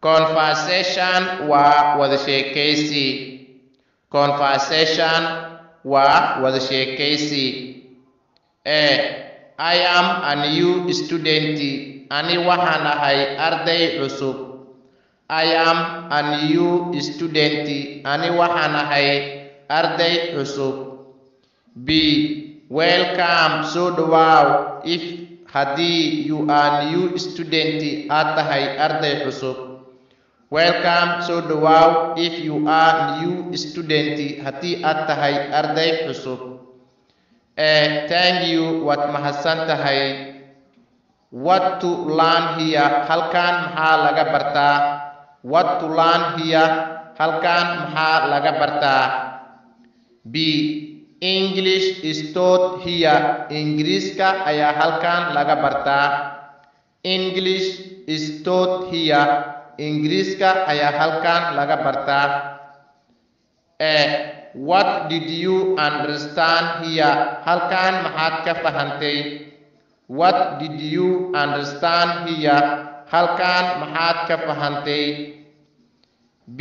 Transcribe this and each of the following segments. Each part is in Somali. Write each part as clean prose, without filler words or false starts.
Conversation waa wada sheekaysi. Conversation waa wada sheekaysi. I am a new student. Ani waxaan ahay arday cusub. I am a new student. Ani waxaan ahay arday cusub. B. Welcome, soo dhawaaw. If haddii you are new student aad tahay arday cusub. Welcome, soo dhawaaw. If you are new student haddii aad tahay arday cusub. Thank you, waad mahadsan tahay. What to learn here, halkan maxaa laga bartaa. What to learn here, halkan maxaa laga bartaa. B. English is taught here. Ingiriiska ayaa halkan laga bartaa. English is taught here. Ingiriiska ayaa halkan laga bartaa. What did you understand here? Halkan maxaad ka fahantay. What did you understand here? Halkan maxaad ka fahantay. B.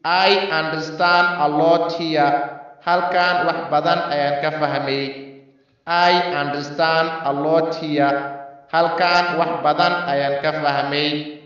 I understand a lot here. Halkan wax badan ayaan ka fahmay. I understand a lot here. Halkan wax badan ayaan ka fahmay.